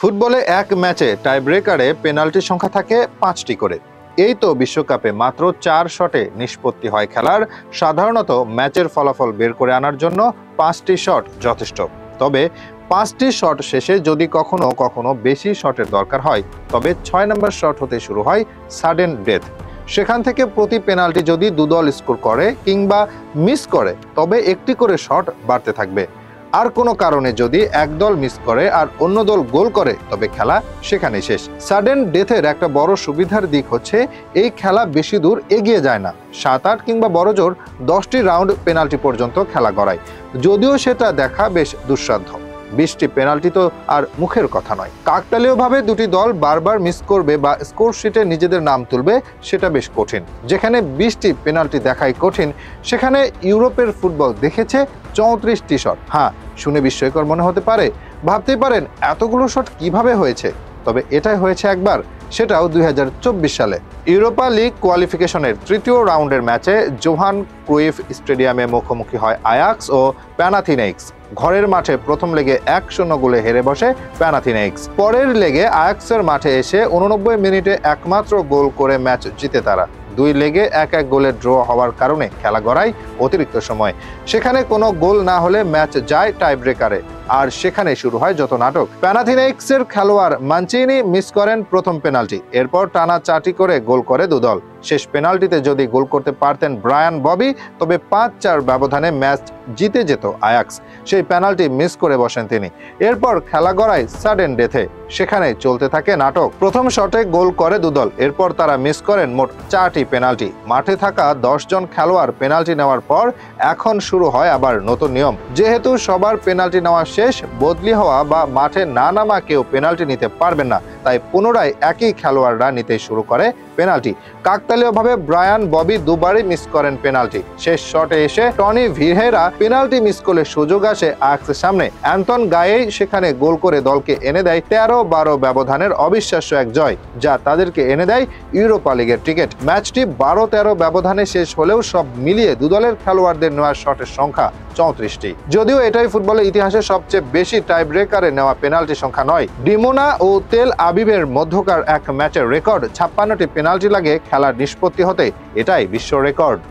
ফুটবলে এক ম্যাচে টাইব্রেকারে পেনাল্টির সংখ্যা থাকে ৫টি করে। এই তো বিশ্বকাপে মাত্র ৪ শটে নিষ্পত্তি হয় খেলার। সাধারণত ম্যাচের ফলাফল বের করে আনার জন্য ৫টি শট যথেষ্ট। তবে ৫টি শট শেষে যদি কখনো কখনো বেশি শটের দরকার হয়, তবে ৬ নম্বর শট হতে শুরু হয় সাডেন ডেথ। সেখান থেকে প্রতি পেনাল্টি যদি দুদল স্কোর করে কিংবা মিস করে, তবে একটি করে শট বাড়তে থাকবে। আর কোনো কারণে যদি এক দল মিস করে আর অন্য দল গোল করে, তবে খেলা সেখানে শেষ। সাডেন ডেথের একটা বড় সুবিধার দিক হচ্ছে এই খেলা বেশি দূর এগিয়ে যায় না। ৭-৮ কিংবা বড়জোর ১০টি রাউন্ড পেনাল্টি পর্যন্ত খেলা গড়ায়। যদিও সেটা দেখা বেশ দুঃসাধ্য। ২০টি পেনাল্টি তো আর মুখের কথা নয়। কাকতালীয়ভাবে দুটি দল বারবার মিস করবে বা স্কোর শিটে নিজেদের নাম তুলবে, সেটা বেশ কঠিন। যেখানে ২০টি পেনাল্টি দেখাই কঠিন, সেখানে ইউরোপের ফুটবল দেখেছে ৩৪টি শট। হ্যাঁ, শুনে বিস্ময়কর মনে হতে পারে। ভাবতেই পারেন এতগুলো শট কিভাবে হয়েছে। তবে এটাই হয়েছে একবার, সেটাও ২০২৪ সালে। ইউরোপা লিগ কোয়ালিফিকেশনের তৃতীয় রাউন্ডের ম্যাচে জোহান ক্রুইফ স্টেডিয়ামে মুখোমুখি হয় আয়াক্স ও প্যানাথিনাইকস। ঘরের মাঠে প্রথম লেগে ১-০ গোলে হেরে বসে প্যানাথিনাইকস। পরের লেগে আয়াক্সের মাঠে এসে ৮৯ মিনিটে একমাত্র গোল করে ম্যাচ জিতে তারা। ২ লেগে ১-১ গোলে ড্র হওয়ার কারণে খেলা গড়ায় অতিরিক্ত সময়। সেখানে কোনো গোল না হলে ম্যাচ যায় টাইব্রেকারে, আর সেখানে শুরু হয় যত নাটক। প্যানাথিনাইকসের খেলোয়াড় মানচিনি মিস করেন প্রথম পেনাল্টি। এরপর টানা ৪টি করে গোল করে দুদল। শেষ পেনাল্টিতে যদি গোল করতে পারতেন ব্রায়ান ববি, তবে ৫-৪ ব্যবধানে ম্যাচ জিতে যেত আয়াক্স। সেই পেনাল্টি মিস করে বসেন তিনি। এরপর খেলা গড়ায় সাডেন ডেথে। সেখানে চলতে থাকে নাটক। প্রথম শটে গোল করে দুদল। এরপর তারা মিস করেন মোট ৪টি পেনাল্টি। মাঠে থাকা ১০ জন খেলোয়াড় পেনাল্টি নেওয়ার পর এখন শুরু হয় আবার নতুন নিয়ম। যেহেতু সবার পেনাল্টি নেওয়া শেষ, বদলি হওয়া বা মাঠে না নামা কেউ পেনাল্টি নিতে পারবেন না। তাই পুনরায় একই খেলোয়াড়রা নিতে শুরু করে পেনাল্টি। কাকতালীয়ভাবে ব্রায়ান ববি দুবারই মিস করেন পেনাল্টি। শেষ শটে এসে টনি ভিহেরা পেনাল্টি মিস করলে সুযোগ আসে আয়াক্সের সামনে। অ্যান্টন গায়েই সেখানে গোল করে দলকে এনে দেয় ১৩-১২ ব্যবধানের অবিশ্বাস্য এক জয়, যা তাদেরকে এনে দেয় ইউরোপা লিগের টিকিট। ম্যাচটি ১২-১৩ ব্যবধানে শেষ হলেও সব মিলিয়ে দুদলের খেলোয়াড়দের নেওয়া শটের সংখ্যা ৩৪টি। যদিও এটাই ফুটবলের ইতিহাসে সবচেয়ে বেশি টাই ব্রেকারে নেওয়া পেনাল্টি সংখ্যা নয়। ডিমোনা ও তেল আবিবের মধ্যকার এক ম্যাচের রেকর্ড ৫৬টি পেনাল্টি লাগে খেলার নিষ্পত্তি হতে। এটাই বিশ্ব রেকর্ড।